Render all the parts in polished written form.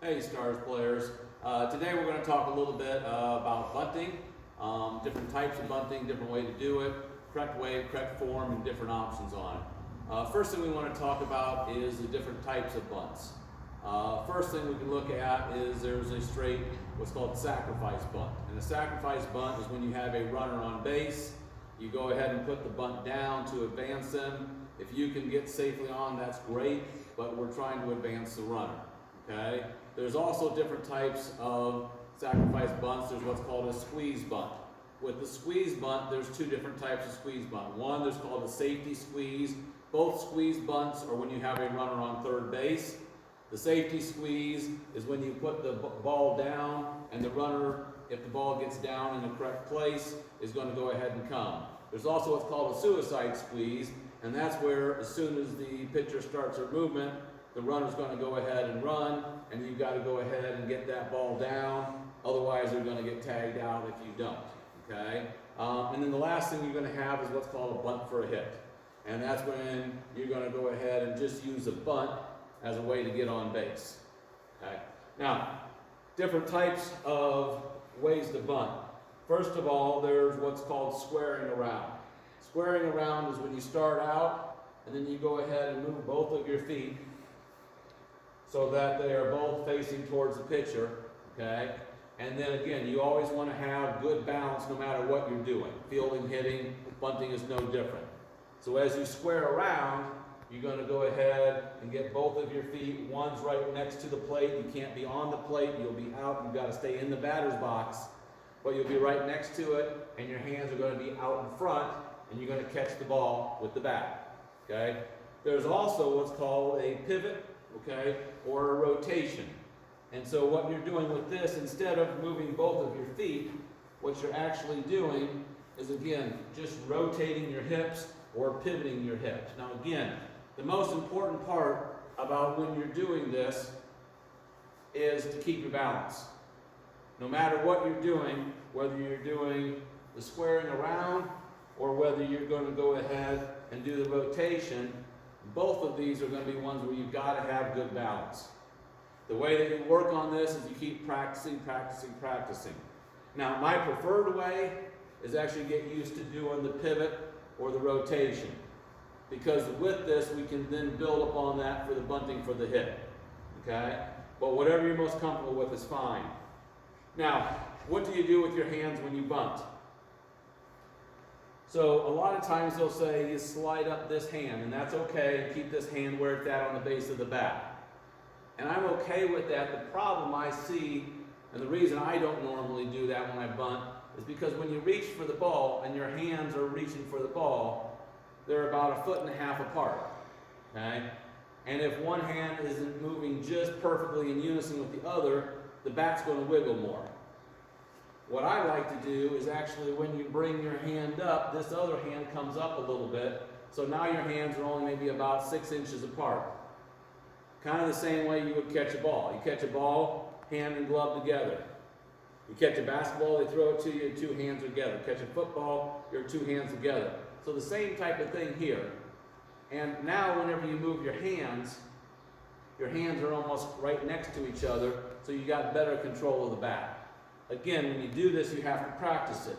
Hey Stars players, today we're going to talk a little bit about bunting, different types of bunting, different way to do it, correct way, correct form, and different options on it. First thing we want to talk about is the different types of bunts. First thing we can look at is there's a straight, what's called sacrifice bunt. And a sacrifice bunt is when you have a runner on base, you go ahead and put the bunt down to advance them. If you can get safely on, that's great, but we're trying to advance the runner, okay? There's also different types of sacrifice bunts. There's what's called a squeeze bunt. With the squeeze bunt, there's two different types of squeeze bunt. One, there's called a safety squeeze. Both squeeze bunts are when you have a runner on third base. The safety squeeze is when you put the ball down and the runner, if the ball gets down in the correct place, is going to go ahead and come. There's also what's called a suicide squeeze, and that's where as soon as the pitcher starts her movement, the runner's going to go ahead and run, and you've got to go ahead and get that ball down. Otherwise, they're going to get tagged out if you don't. Okay? And then the last thing you're going to have is what's called a bunt for a hit. And that's when you're going to go ahead and just use a bunt as a way to get on base. Okay? Now, different types of ways to bunt. First of all, there's what's called squaring around. Squaring around is when you start out, and then you go ahead and move both of your feet so that they are both facing towards the pitcher, okay? And then again, you always want to have good balance no matter what you're doing. Fielding, hitting, bunting is no different. So as you square around, you're going to go ahead and get both of your feet. One's right next to the plate. You can't be on the plate. You'll be out. You've got to stay in the batter's box. But you'll be right next to it, and your hands are going to be out in front, and you're going to catch the ball with the bat, okay? There's also what's called a pivot, okay, or a rotation. And so what you're doing with this, instead of moving both of your feet, what you're actually doing is, again, just rotating your hips or pivoting your hips. Now again, the most important part about when you're doing this is to keep your balance. No matter what you're doing, whether you're doing the squaring around or whether you're going to go ahead and do the rotation, both of these are going to be ones where you've got to have good balance. The way that you work on this is you keep practicing, practicing, practicing. Now, my preferred way is actually get used to doing the pivot or the rotation, because with this we can then build upon that for the bunting for the hit. Okay? But whatever you're most comfortable with is fine. Now, what do you do with your hands when you bunt? So a lot of times they'll say you slide up this hand, and that's okay, and keep this hand where it's at on the base of the bat. And I'm okay with that. The problem I see, and the reason I don't normally do that when I bunt, is because when you reach for the ball and your hands are reaching for the ball, they're about 1.5 feet apart. Okay? And if one hand isn't moving just perfectly in unison with the other, the bat's going to wiggle more. What I like to do is actually when you bring your hand up, this other hand comes up a little bit. So now your hands are only maybe about 6 inches apart. Kind of the same way you would catch a ball. You catch a ball, hand and glove together. You catch a basketball, they throw it to you, 2 hands together. Catch a football, your 2 hands together. So the same type of thing here. And now whenever you move your hands are almost right next to each other, so you got better control of the bat. Again, when you do this, you have to practice it.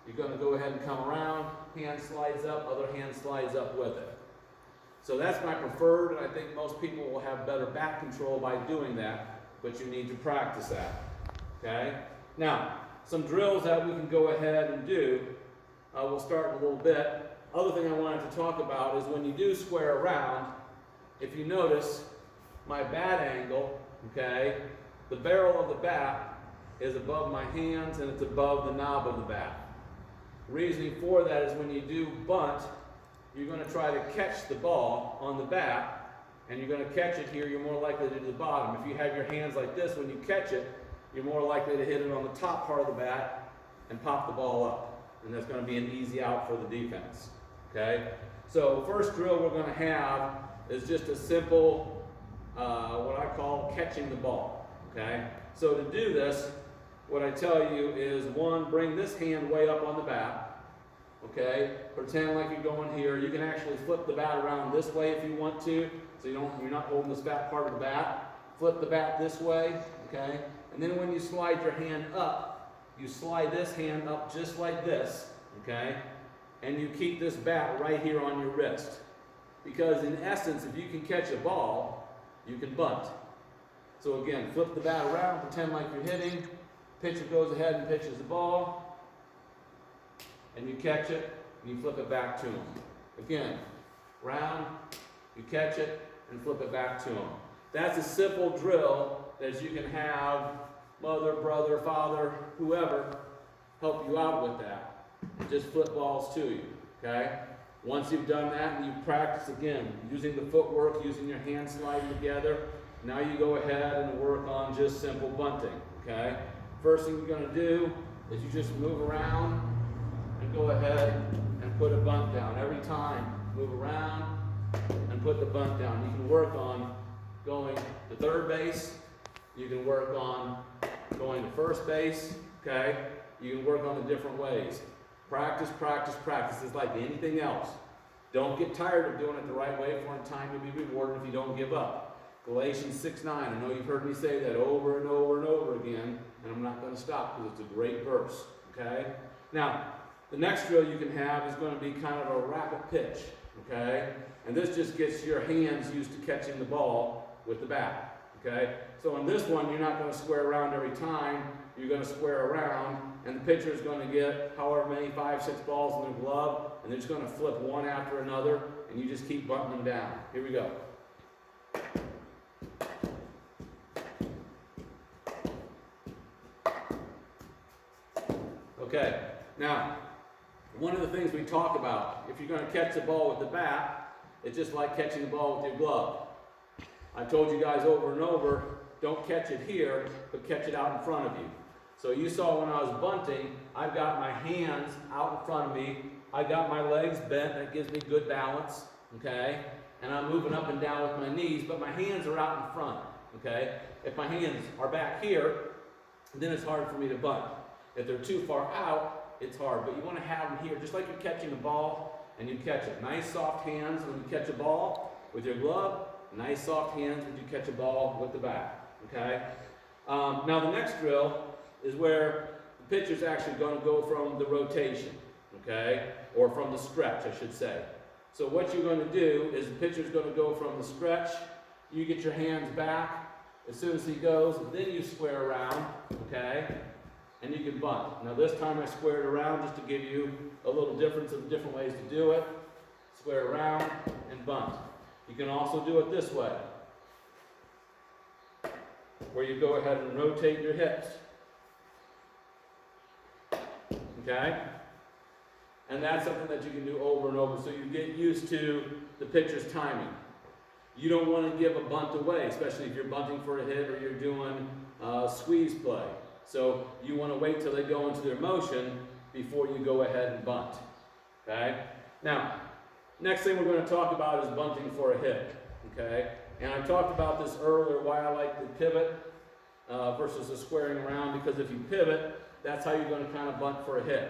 You're going to go ahead and come around, hand slides up, other hand slides up with it. So that's my preferred, and I think most people will have better bat control by doing that, but you need to practice that. Okay? Now, some drills that we can go ahead and do, we'll start in a little bit. Other thing I wanted to talk about is when you do square around, if you notice my bat angle, okay, the barrel of the bat is above my hands and it's above the knob of the bat. Reasoning for that is when you do bunt, you're going to try to catch the ball on the bat, and you're going to catch it here, you're more likely to do the bottom. If you have your hands like this, when you catch it, you're more likely to hit it on the top part of the bat and pop the ball up. And that's going to be an easy out for the defense. Okay? So first drill we're going to have is just a simple, what I call catching the ball. Okay? So to do this, what I tell you is, one, bring this hand way up on the bat. Okay, pretend like you're going here. You can actually flip the bat around this way if you want to, so you're not holding this back part of the bat. flip the bat this way, okay? And then when you slide your hand up, you slide this hand up just like this, okay? And you keep this bat right here on your wrist. Because in essence, if you can catch a ball, you can bunt. So again, flip the bat around, pretend like you're hitting, pitcher goes ahead and pitches the ball, and you catch it, and you flip it back to him. Again, round, you catch it, and flip it back to him. That's a simple drill that you can have mother, brother, father, whoever help you out with that. Just flip balls to you, okay? Once you've done that and you practice again, using the footwork, using your hands sliding together, now you go ahead and work on just simple bunting, okay? First thing you're gonna do is you just move around and go ahead and put a bunt down. Every time, move around and put the bunt down. You can work on going to third base. You can work on going to first base, okay? You can work on the different ways. Practice, practice, practice. It's like anything else. Don't get tired of doing it the right way, for in time you'll be rewarded if you don't give up. Galatians 6:9. I know you've heard me say that over and over and over again, and I'm not going to stop because it's a great verse, okay? Now, the next drill you can have is going to be kind of a rapid pitch, okay? And this just gets your hands used to catching the ball with the bat, okay? So in this one, you're not going to square around every time. You're going to square around, and the pitcher is going to get however many, 5, 6 balls in their glove, and they're just going to flip one after another, and you just keep bunting them down. Here we go. Okay, now, one of the things we talk about, if you're going to catch the ball with the bat, it's just like catching the ball with your glove. I've told you guys over and over, don't catch it here, but catch it out in front of you. So you saw when I was bunting, I've got my hands out in front of me, I got my legs bent, that gives me good balance, okay? And I'm moving up and down with my knees, but my hands are out in front, okay? If my hands are back here, then it's hard for me to bunt. If they're too far out, it's hard, but you want to have them here, just like you're catching a ball, and you catch it. Nice soft hands when you catch a ball with your glove, nice soft hands when you catch a ball with the bat, okay? Now the next drill is where the pitcher's actually going to go from the rotation, okay? Or from the stretch, I should say. So what you're going to do is the pitcher's going to go from the stretch, you get your hands back as soon as he goes, and then you square around, okay? And you can bunt. Now this time I squared around just to give you a little difference of different ways to do it. Square around and bunt. You can also do it this way, where you go ahead and rotate your hips. Okay? And that's something that you can do over and over, so you get used to the pitcher's timing. You don't want to give a bunt away, especially if you're bunting for a hit or you're doing squeeze play. So you want to wait till they go into their motion before you go ahead and bunt. Okay? Now, next thing we're going to talk about is bunting for a hit. Okay? And I talked about this earlier, why I like the pivot versus the squaring around, because if you pivot, that's how you're going to kind of bunt for a hit.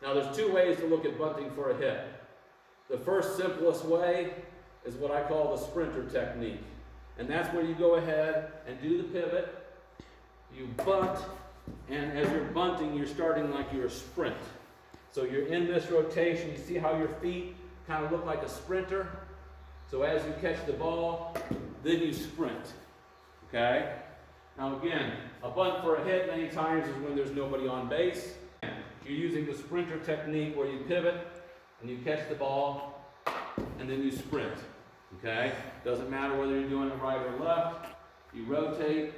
Now, there's two ways to look at bunting for a hit. The first simplest way is what I call the sprinter technique. And that's where you go ahead and do the pivot, you bunt, and as you're bunting, you're starting like you're a sprint. So you're in this rotation, you see how your feet kind of look like a sprinter? So as you catch the ball, then you sprint, okay? Now again, a bunt for a hit many times is when there's nobody on base. You're using the sprinter technique where you pivot, and you catch the ball, and then you sprint, okay? Doesn't matter whether you're doing it right or left, you rotate,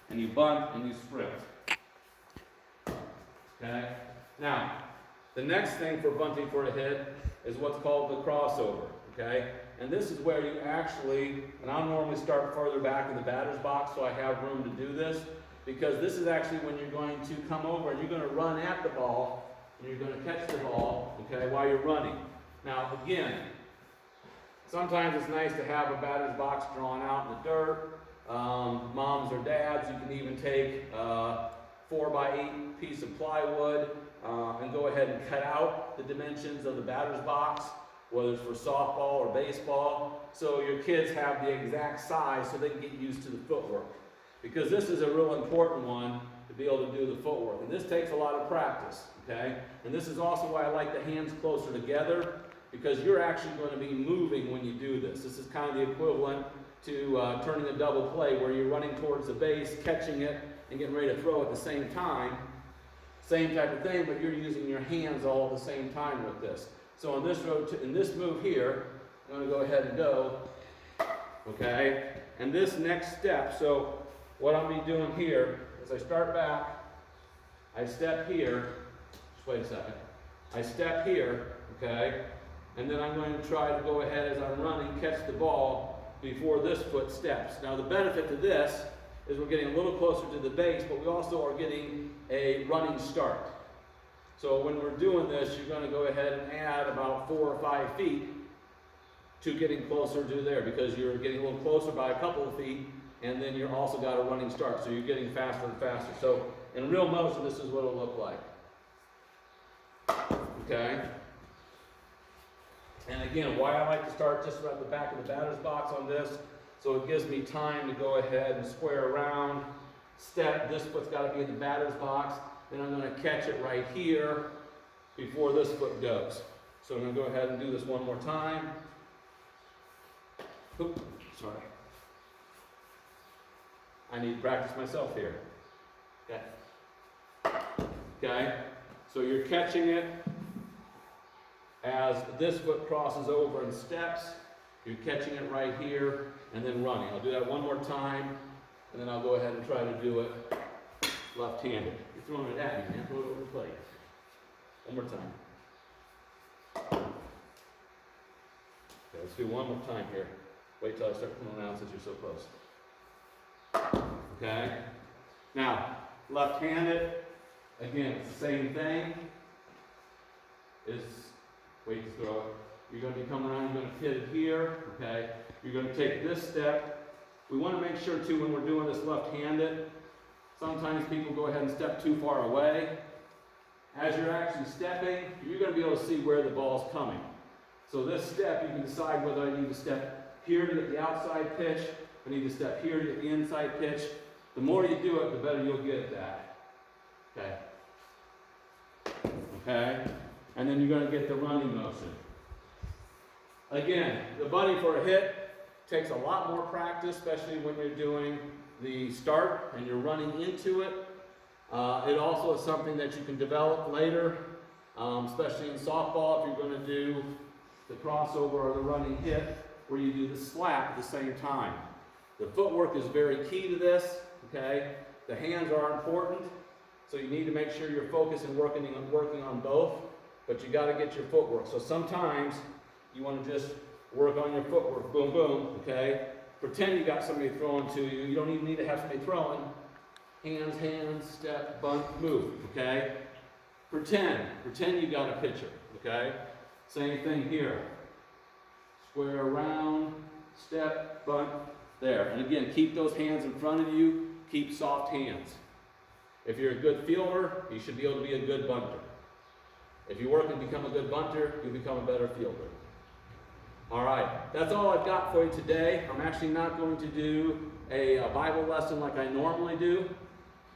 and you bunt, and you sprint. Okay? Now, the next thing for bunting for a hit is what's called the crossover. Okay? And this is where you actually, and I'll normally start further back in the batter's box so I have room to do this, because this is actually when you're going to come over and you're going to run at the ball, and you're going to catch the ball, okay, while you're running. Now, again, sometimes it's nice to have a batter's box drawn out in the dirt. Moms or dads, you can even take a 4x8 piece of plywood and go ahead and cut out the dimensions of the batter's box, whether it's for softball or baseball, so your kids have the exact size so they can get used to the footwork. Because this is a real important one to be able to do the footwork. And this takes a lot of practice, okay? And this is also why I like the hands closer together, because you're actually going to be moving when you do this. This is kind of the equivalent to turning a double play, where you're running towards the base, catching it, and getting ready to throw at the same time. Same type of thing, but you're using your hands all at the same time with this. So in this move here, I'm going to go ahead and go, okay? And this next step, so what I'll be doing here is I start back, I step here, just wait a second, I step here, okay? And then I'm going to try to go ahead as I'm running, catch the ball before this foot steps. Now the benefit to this is we're getting a little closer to the base, but we also are getting a running start. So when we're doing this, you're going to go ahead and add about 4 or 5 feet to getting closer to there, because you're getting a little closer by a couple of feet, and then you're also got a running start, so you're getting faster and faster. So in real motion, this is what it'll look like. Okay? And again, why I like to start just at the back of the batter's box on this, so it gives me time to go ahead and square around, step, this foot's got to be in the batter's box, then I'm going to catch it right here before this foot goes. So I'm going to go ahead and do this one more time. Oop, sorry. I need to practice myself here. Okay. Okay, so you're catching it as this foot crosses over and steps. You're catching it right here and then running. I'll do that one more time, and then I'll go ahead and try to do it left-handed. You're throwing it at me, man. Throw it over the plate. One more time. Okay, let's do one more time here. Wait till I start pulling out since you're so close. Okay? Now, left-handed, again, it's the same thing. Wait to throw it. You're going to be coming around, you're going to hit it here, okay? You're going to take this step. We want to make sure, too, when we're doing this left-handed, sometimes people go ahead and step too far away. As you're actually stepping, you're going to be able to see where the ball's coming. So this step, you can decide whether I need to step here to get the outside pitch, I need to step here to get the inside pitch. The more you do it, the better you'll get at that. Okay? Okay? And then you're going to get the running motion. Again, the bunting for a hit takes a lot more practice, especially when you're doing the start and you're running into it. It also is something that you can develop later, especially in softball, if you're going to do the crossover or the running hit, where you do the slap at the same time. The footwork is very key to this, okay? The hands are important, so you need to make sure you're focused and working on both, but you got to get your footwork. So sometimes you want to just work on your footwork, boom, boom, okay? Pretend you got somebody throwing to you. You don't even need to have somebody throwing. Hands, hands, step, bunt, move, okay? Pretend you got a pitcher, okay? Same thing here. Square around, step, bunt, there. And again, keep those hands in front of you. Keep soft hands. If you're a good fielder, you should be able to be a good bunter. If you work and become a good bunter, you become a better fielder. All right, that's all I've got for you today. I'm actually not going to do a Bible lesson like I normally do.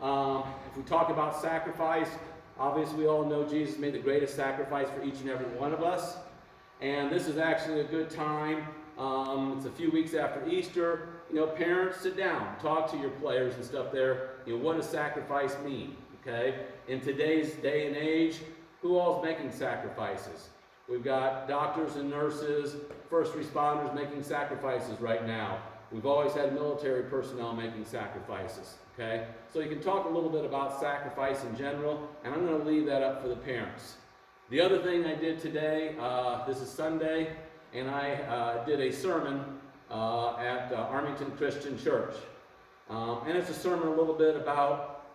If we talk about sacrifice, obviously we all know Jesus made the greatest sacrifice for each and every one of us. And this is actually a good time. It's a few weeks after Easter. You know, parents, sit down, talk to your players and stuff there. You know, what does sacrifice mean? Okay? In today's day and age, who all is making sacrifices? We've got doctors and nurses, first responders making sacrifices right now. We've always had military personnel making sacrifices, okay? So you can talk a little bit about sacrifice in general, and I'm going to leave that up for the parents. The other thing I did today, this is Sunday, and I did a sermon at Armington Christian Church. And it's a sermon a little bit about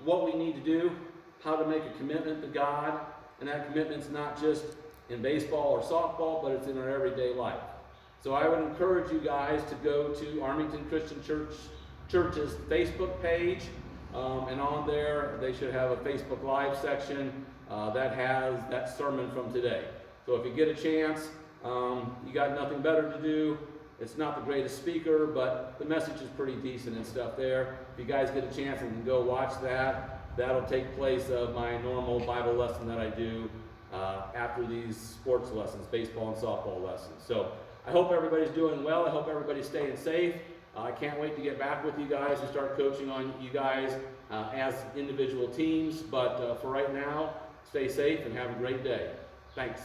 what we need to do, how to make a commitment to God, and that commitment's not just in baseball or softball, but it's in our everyday life. So I would encourage you guys to go to Armington Christian Church's Facebook page, and on there they should have a Facebook Live section that has that sermon from today. So if you get a chance, you got nothing better to do. It's not the greatest speaker, but the message is pretty decent and stuff there. If you guys get a chance and can go watch that, that'll take place of my normal Bible lesson that I do after these sports lessons, baseball and softball lessons. So I hope everybody's doing well. I hope everybody's staying safe. I can't wait to get back with you guys and start coaching on you guys as individual teams. But for right now, stay safe and have a great day. Thanks.